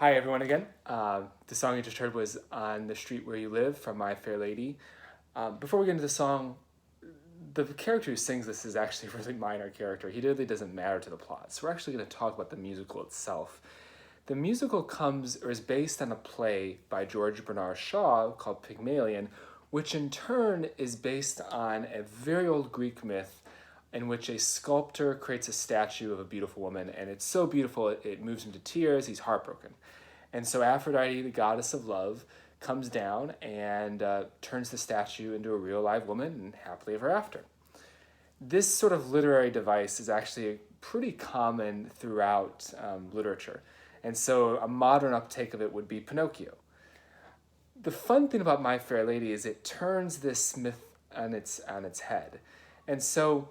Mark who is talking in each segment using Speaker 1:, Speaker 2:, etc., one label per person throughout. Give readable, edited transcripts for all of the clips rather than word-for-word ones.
Speaker 1: Hi everyone again. The song you just heard was On the Street Where You Live from My Fair Lady. Before we get into the song, the character who sings this is actually a really minor character. He really doesn't matter to the plot. So we're actually going to talk about the musical itself. The musical comes or is based on a play by George Bernard Shaw called Pygmalion, which in turn is based on a very old Greek myth in which a sculptor creates a statue of a beautiful woman, and it's so beautiful it moves him to tears. He's heartbroken. And so Aphrodite, the goddess of love, comes down and turns the statue into a real live woman, and happily ever after. This sort of literary device is actually pretty common throughout literature. And so a modern uptake of it would be Pinocchio. The fun thing about My Fair Lady is it turns this myth on its head. And so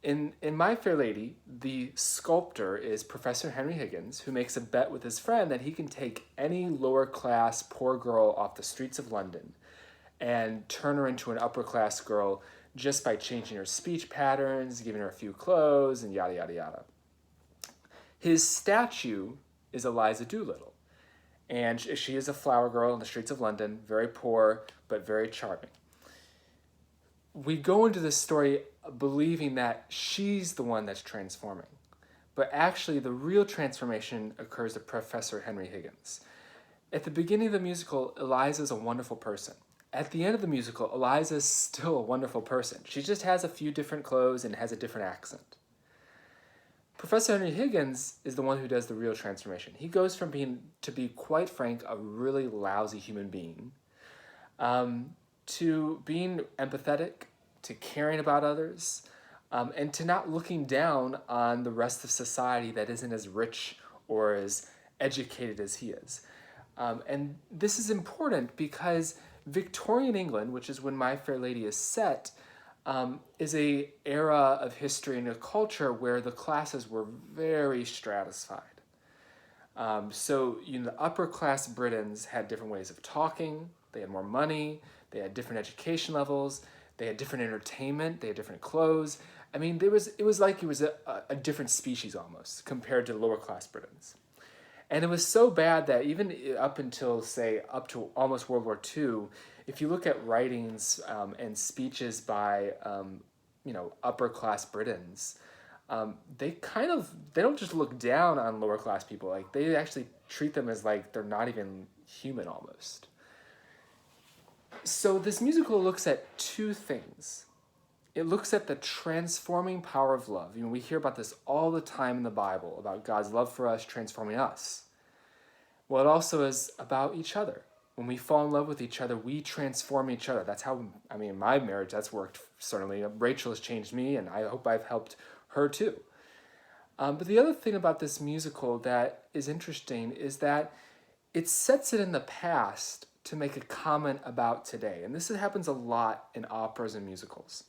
Speaker 1: in My Fair Lady, the sculptor is Professor Henry Higgins, who makes a bet with his friend that he can take any lower class poor girl off the streets of London and turn her into an upper class girl just by changing her speech patterns, giving her a few clothes, and yada, yada, yada. His statue is Eliza Doolittle, and she is a flower girl in the streets of London, very poor, but very charming. We go into this story believing that she's the one that's transforming. But actually, the real transformation occurs to Professor Henry Higgins. At the beginning of the musical, Eliza's a wonderful person. At the end of the musical, Eliza's still a wonderful person. She just has a few different clothes and has a different accent. Professor Henry Higgins is the one who does the real transformation. He goes from being, to be quite frank, a really lousy human being, to being empathetic, to caring about others, and to not looking down on the rest of society that isn't as rich or as educated as he is. And this is important because Victorian England, which is when My Fair Lady is set, is a era of history and a culture where the classes were very stratified. So the upper class Britons had different ways of talking, they had more money, they had different education levels, they had different entertainment, they had different clothes. I mean, it was like it was a different species almost compared to lower class Britons. And it was so bad that even up until, say, up to almost World War II, if you look at writings and speeches by, upper class Britons, they don't just look down on lower class people. Like, they actually treat them as like they're not even human almost. So this musical looks at two things. It looks at the transforming power of love. We hear about this all the time in the Bible, about God's love for us transforming us. Well, it also is about each other. When we fall in love with each other, we transform each other. That's how, in my marriage, that's worked, certainly. Rachel has changed me, and I hope I've helped her too. But the other thing about this musical that is interesting is that it sets it in the past to make a comment about today. And this happens a lot in operas and musicals.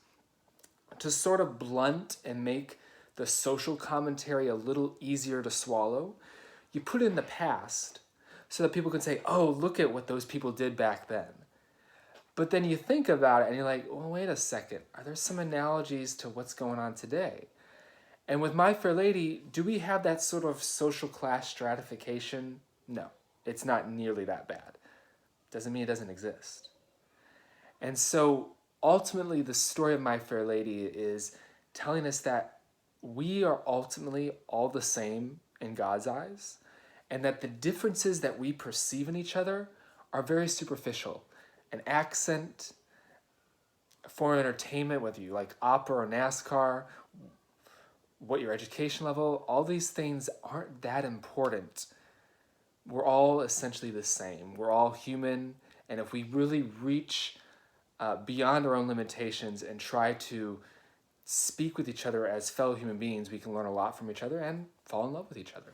Speaker 1: To sort of blunt and make the social commentary a little easier to swallow, you put it in the past so that people can say, oh, look at what those people did back then. But then you think about it and you're like, well, wait a second. Are there some analogies to what's going on today? And with My Fair Lady, do we have that sort of social class stratification? No, it's not nearly that bad. Doesn't mean it doesn't exist. And so ultimately, the story of My Fair Lady is telling us that we are ultimately all the same in God's eyes, and that the differences that we perceive in each other are very superficial. An accent, foreign entertainment, whether you like opera or NASCAR, what your education level, all these things aren't that important. We're all essentially the same. We're all human, and if we really reach beyond our own limitations and try to speak with each other as fellow human beings, we can learn a lot from each other and fall in love with each other.